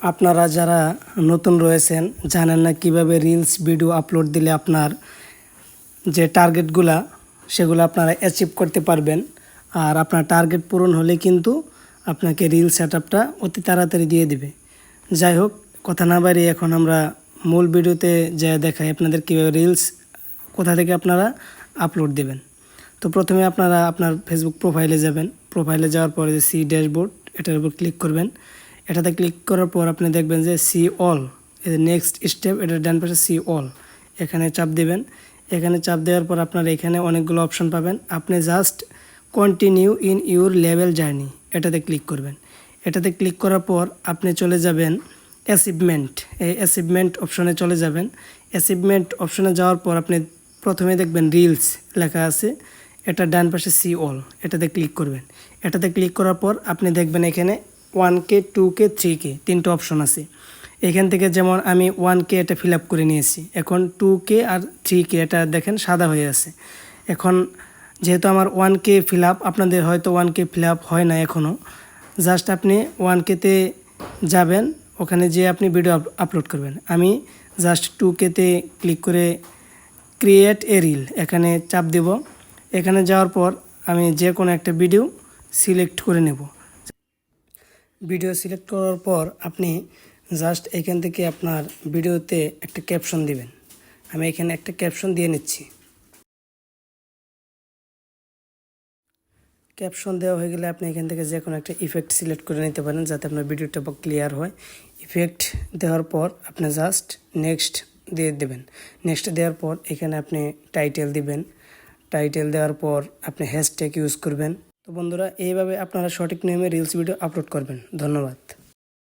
আপনারা যারা নতুন রয়েছেন জানেন না কিভাবে রিলস ভিডিও আপলোড দিলে আপনার যে টার্গেটগুলা সেগুলো আপনারা অ্যাচিভ করতে পারবেন। আর আপনার টার্গেট পূরণ হলে কিন্তু আপনাকে রিল সেটআপটা অতি তাড়াতাড়ি দিয়ে দিবে। যাই হোক, কথা না বাড়িয়ে এখন আমরা মূল ভিডিওতে যা দেখাই আপনাদের কীভাবে রিলস কোথা থেকে আপনারা আপলোড দেবেন। তো প্রথমে আপনারা আপনার ফেসবুক প্রোফাইলে যাবেন। প্রোফাইলে যাওয়ার পরে যে সি ড্যাশবোর্ড এটার উপর ক্লিক করবেন। এটাতে ক্লিক করার পর আপনি দেখবেন যে সি অল, নেক্সট স্টেপ, এটার ডান পাশে সি অল, এখানে চাপ দেবেন। এখানে চাপ দেওয়ার পর আপনারা এখানে অনেকগুলো অপশন পাবেন। আপনি just continue in your level journey এটাতে ক্লিক করবেন। এটাতে ক্লিক করার পর আপনি চলে যাবেন অ্যাচিভমেন্ট, এই অ্যাচিভমেন্ট অপশনে চলে যাবেন। অ্যাচিভমেন্ট অপশনে যাওয়ার পর আপনি প্রথমে দেখবেন রিলস লেখা আছে, এটা ডান পাশে সি অল, এটাতে ক্লিক করবেন। এটাতে ক্লিক করার পর আপনি দেখবেন এখানে 1K 2K 3K তিনটা অপশন আছে। এখান থেকে যেমন আমি 1K এটা ফিল আপ করে নিয়েছি, এখন 2K আর 3K এটা দেখেন সাদা হয়ে আছে। এখন যেহেতু আমার 1K ফিল আপ, আপনাদের হয়তো 1K ফিল আপ হয় না এখনও, জাস্ট আপনি 1Kতে যাবেন, ওখানে যেয়ে আপনি ভিডিও আপলোড করবেন। আমি জাস্ট 2Kতে ক্লিক করে ক্রিয়েট এ রিল এখানে চাপ দেব। এখানে যাওয়ার পর আমি যে কোনো একটা ভিডিও সিলেক্ট করে নেব। ভিডিও সিলেক্ট করার পর আপনি জাস্ট এখান থেকে আপনার ভিডিওতে একটা ক্যাপশন দিবেন। আমি এখানে একটা ক্যাপশন দিয়ে নিচ্ছি। ক্যাপশন দেওয়া হয়ে গেলে আপনি এখান থেকে যে কোনো একটা ইফেক্ট সিলেক্ট করে নিতে পারেন যাতে আপনার ভিডিওটা ক্লিয়ার হয়। ইফেক্ট দেওয়ার পর আপনি জাস্ট নেক্সট দিয়ে দেবেন। নেক্সট দেওয়ার পর এখানে আপনি টাইটেল দিবেন। টাইটেল দেওয়ার পর আপনি হ্যাশট্যাগ ইউজ করবেন। তো বন্ধুরা, এইভাবে আপনারা সঠিক নিয়মে রিলস ভিডিও আপলোড করবেন। ধন্যবাদ।